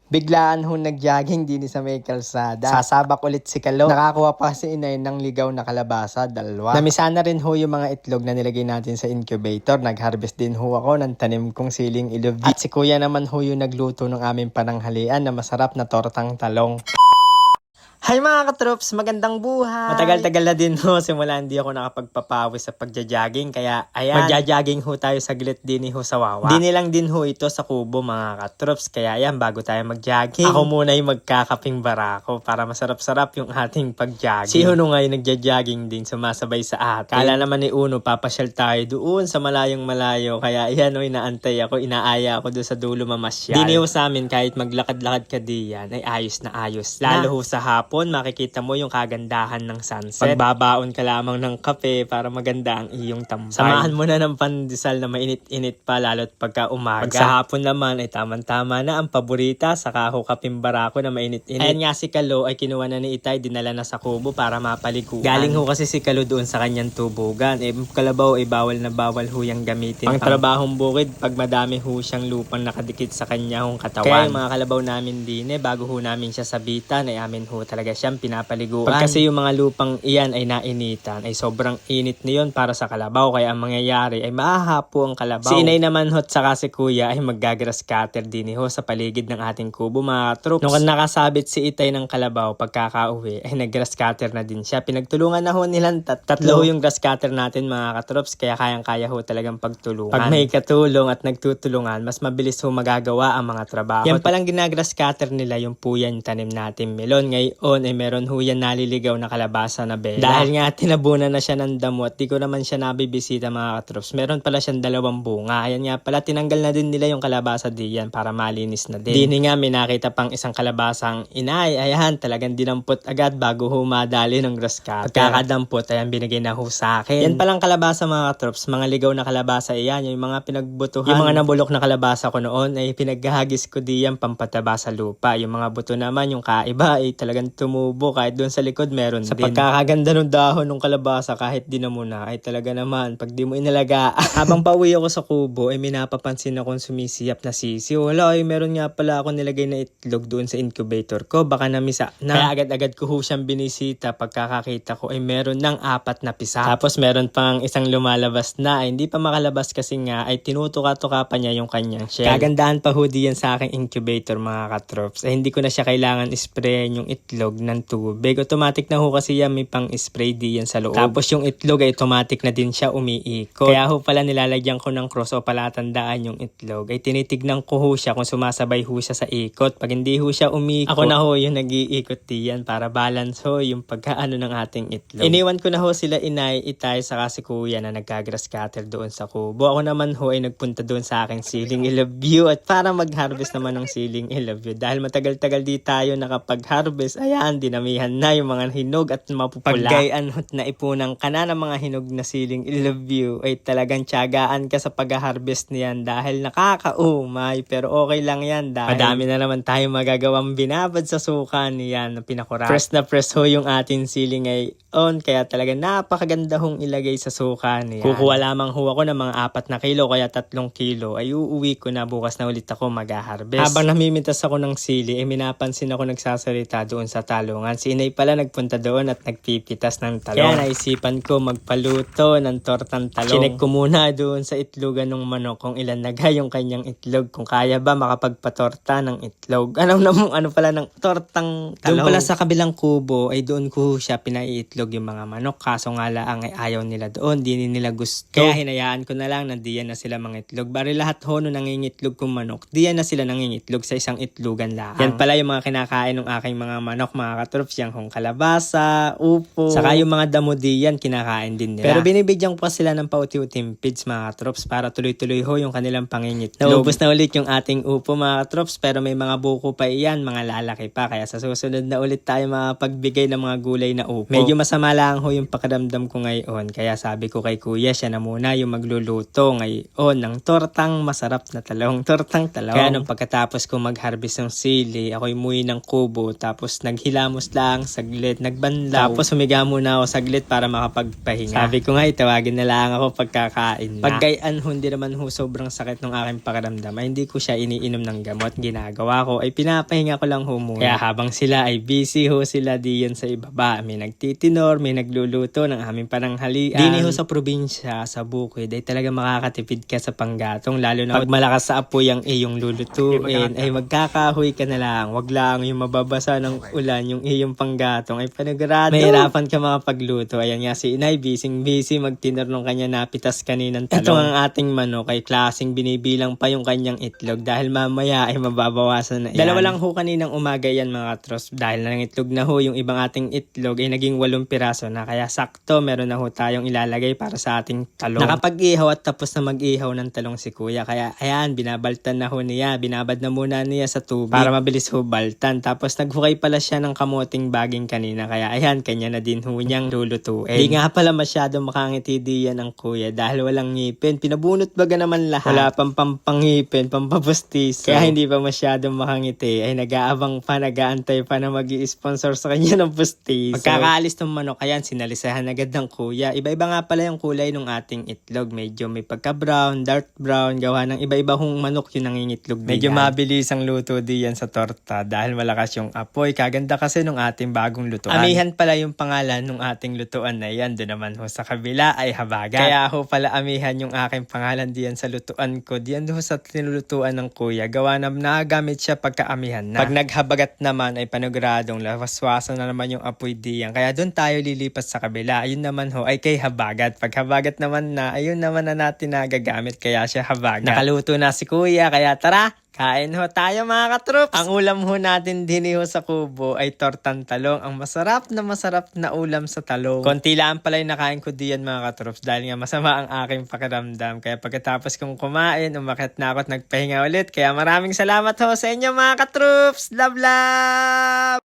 Biglaan ho nag-jogging din sa may kalsada. Sasabak ulit si Kalo. Nakakuha pa si Inay ng ligaw na kalabasa, dalawa. Namisa na rin ho yung mga itlog na nilagay natin sa incubator. Nag-harvest din ho ako ng tanim kong siling ilubi. At si Kuya naman ho yung nagluto ng aming pananghalian na masarap na tortang talong. Hi mga katrops, magandang buhay! Matagal-tagal na din ho, simula hindi ako nakapagpapawis sa pagja-jogging, kaya ayan, magja-jogging ho tayo saglit din ho sa Wawa. Dini lang din ho ito sa kubo mga katrops, kaya ayan, bago tayo mag-jogging, ako muna yung magkakaping barako para masarap-sarap yung ating pag-jogging. Si Uno ngayon nagja-jogging din, sumasabay sa atin. Kala naman ni Uno, papasyal tayo doon sa malayong malayo, kaya ayan o, inaantay ako, inaaya ako doon sa dulo mamasyal. Dini ho sa amin, kahit maglakad-lakad ka diyan, ay ayos na ayos. Lalo ho sa hapon, makikita mo yung kagandahan ng sunset. Pagbabaon ka lamang ng kape para maganda ang iyong tambay. Samahan mo na ng pandesal na mainit-init pa lalo't pagka umaga. Pag sa hapon naman ay tamang-tama na ang paborita sa kaho kaping barako na mainit-init. Ayan nga si Kalo ay kinuha na ni Itay, dinala na sa kubo para mapaliguan. Galing ho kasi si Kalo doon sa kanyang tubugan. Kalabaw ay bawal na bawal ho yung gamitin. Pang trabahong bukid pag madami ho siyang lupang nakadikit sa kanyang katawan. Kaya yung mga kalabaw namin din bago ho namin siya sabitan ay amin ho talaga siyang pinapaliguan. Pag kasi yung mga lupang iyan ay nainitan, ay sobrang init na yun para sa kalabaw. Kaya ang mangyayari ay maahapo ang kalabaw. Si Inay naman ho at saka si Kuya ay maggagrass cutter din ho sa paligid ng ating kubo mga troops. Nung nakasabit si Itay ng kalabaw pagkakauwi ay naggrass cutter na din siya. Pinagtulungan na ho nilang tatlo yung grass cutter natin mga katrops, kaya kayang-kaya ho talagang pagtulungan. Pag may katulong at nagtutulungan, mas mabilis ho magagawa ang mga trabaho. Yan palang ginagrass cutter nila yung puyan tanim natin melon. Ngayon ay meron ho yan naliligaw na kalabasa na bela. Dahil nga tinabunan na siya ng damo at di ko naman siya nabibisita mga katrops. Meron pala siyang 2 bunga. Ayan nga pala, tinanggal na din nila yung kalabasa diyan para malinis na din. Dini nga may nakita pang isang kalabasang Inay. Ayan, talagang dinampot agad bago ho madali ng grass cutter. Pagkakadampot, ayan binigay na ho sa akin. Yan palang kalabasa mga katrops. Mga ligaw na kalabasa iyan. Yung mga pinagbutuhan. Yung mga nabulok na kalabasa ko noon ay pinaghahagis ko diyan pampataba sa lupa. Yung mga buto naman, yung kaiba ay talagang tumubo kahit doon sa likod meron sa din. Sa pagkakaganda ng dahon ng kalabasa kahit di na muna ay talaga naman pag di mo inalaga. Habang pauwi ako sa kubo ay may napapansin akong sumisiyap na sisi. Wala ay meron nga pala ako nilagay na itlog doon sa incubator ko. Baka namisa na. Kaya agad-agad ko ho siyang binisita. Pagkakakita ko ay meron ng 4 na pisa. Tapos meron pang isang lumalabas na ay hindi pa makalabas kasi nga ay tinutuka-tuka pa niya yung kanyang shell. Kagandahan pa ho diyan sa aking incubator mga katrops. Ay hindi ko na siya kailangan isprayan yung itlog ng tubig. Automatic na ho kasi yan, may pang spray diyan sa loob. Tapos yung itlog ay automatic na din siya umiikot. Kaya ho pala nilalagyan ko ng cross o palatandaan yung itlog. Ay tinitignan ko ho siya kung sumasabay ho siya sa ikot. Pag hindi ho siya umiikot, ako na ho yung nag-iikot diyan para balance ho yung pagkaano ng ating itlog. Iniwan ko na ho sila Inay, Itay, saka si Kuya na nagka-grass cutter doon sa kubo. Ako naman ho ay nagpunta doon sa aking siling ilobview at para mag-harvest naman ng siling ilobview. Dahil matagal-tagal di tayo nakapag-harvest, ayan, dinamihan na yung mga hinog at mapupula. Paggayan na ipunang ka na ng mga hinog na siling ilobview ay talagang tiyagaan ka sa pag-harvest niyan dahil nakakaumay. Pero okay lang yan dahil madami na naman tayo magagawang binabad sa suka niyan na pinakurat. Press na press ho yung ating siling ay on, kaya talaga napakaganda hong ilagay sa suka niyan. Kukuha lamang ho ako ng mga 4 na kilo kaya 3 kilo ay uuwi ko na, bukas na ulit ako mag-harvest. Habang namimitas ako ng sili ay minapansin ako nagsasalita doon sa talungan. Si Inay pala nagpunta doon at nagpipitas ng talong. Kaya naisipan ko magpaluto ng tortang talong. Chinek ko muna doon sa itlogan ng manok kung ilan naga yung kanyang itlog. Kung kaya ba makapagpatorta ng itlog. Ano pala ng tortang talong. Doon pala sa kabilang kubo ay doon ko siya pinaiitlog yung mga manok. Kaso nga lang ay ayaw nila doon. Di nila gusto. Kaya hinayaan ko na lang na diyan na sila mangitlog. Bari lahat ho no nangingitlog kong manok. Diyan na sila nangingitlog sa isang itlogan lang. Yan pala yung mga kinakain ng aking mga manok mga katrops. Yung hong kalabasa, upo. Saka yung mga damo diyan kinakain din nila. Pero binibigyan ko pa sila ng pauti-utim feeds mga katrops para tuloy-tuloy ho yung kanilang pangingitlog. Naubos na ulit yung ating upo mga katrops pero may mga buko pa iyan, mga lalaki pa. Kaya sa susunod na ulit tayo makapagbigay ng mga gulay na upo. Medyo masama lang ho yung pakiramdam ko ngayon. Kaya sabi ko kay Kuya, siya na muna yung magluluto ngayon ng tortang masarap na talong. Tortang talong. Kaya nung pagkatapos ko mag-harvest ng sili, ako'y umuwi ng kubo tapos naghilamos lang saglit, nagbanlaw. Tapos humiga muna ako saglit para makapagpahinga. Sabi ko nga, tawagin na lang ako pagkakain na. Pagkaian ho, hindi naman ho sobrang sakit ng aking pakiramdam, ay hindi ko siya iniinom ng gamot. Ginagawa ko ay pinapahinga ko lang ho muna. Kaya habang sila ay busy ho sila diyan sa ibaba, may nagtitinor, may nagluluto ng aming pananghalian. Dini ho sa probinsya, sa bukid, ay talaga makakatipid ka sa panggatong, lalo na pag malakas sa apoy ang iyong lulutuin, ay magkakahoy ka na lang. Wag lang yung mababasa ng ulan yung iyong panggatong, ay panigurado mahirapan ka makapagluto. Ayan nga si inay, busy magtinor ng kanya napitas kaninang talong. Ito ang ating manok, ay klaseng binibilang pa yung kanyang itlog dahil mamaya ay mababawasan na yan. Dalawa lang ho kaninang umaga yan mga katros, dahil na itlog na ho yung ibang ating itlog ay naging 8 piraso na, kaya sakto meron na ho tayong ilalagay para sa ating talong. Nakapag-ihaw at tapos na mag-ihaw ng talong si kuya, kaya ayan, binabaltan na ho niya, binabad na muna niya sa tubig para mabilis ho baltan. Tapos naghukay pala siya ng kamuting baging kanina, kaya ayan, kanya na din ho niyang lulutuin. Di nga pala masyado makangiti diyan ang kuya dahil walang ngipin, pinabunot baga naman lahat. Wala pang pampangipin, pampapustiso, kaya hindi pa masyado makangiti, ay nag-aabang pa, nag-aantay pa na mag-i-sponsor sa kanya ng pustiso. Pagkakaalis ng manok, ayan, sinalisahan agad ng kuya. Iba-iba nga pala yung kulay ng ating itlog, medyo may pagka-brown, dark brown, gawa ng iba-iba hong manok yung nangingitlog diyan. Medyo mabilis ang luto diyan sa torta dahil malakas yung apoy. Kaganda kasi nung ating bagong lutuan. Amihan pala yung pangalan nung ating lutuan na yan. Doon naman ho sa kabila ay Habagat. Kaya ho pala amihan yung aking pangalan diyan sa lutuan ko. Diyan ho sa tinulutuan ng kuya. Gawa na nagagamit siya pagka-amihan na. Pag naghabagat naman ay paniguradong lawaswasan na naman yung apoy diyan. Kaya doon tayo lilipas sa kabila. Ayun naman ho ay kay Habagat. Pag Habagat naman na, ayun naman na natin nagagamit. Kaya siya Habagat. Nakaluto na si kuya. Kaya tara, kain ho tayo mga katrops. Ang ulam ho natin din ho sa kubo ay tortang talong. Ang masarap na ulam sa talong. Konti lang pala yung nakain ko diyan mga katrops dahil nga masama ang aking pakiramdam. Kaya pagkatapos kong kumain, umakyat na ako at nagpahinga ulit. Kaya maraming salamat ho sa inyo mga katrops. Love, love!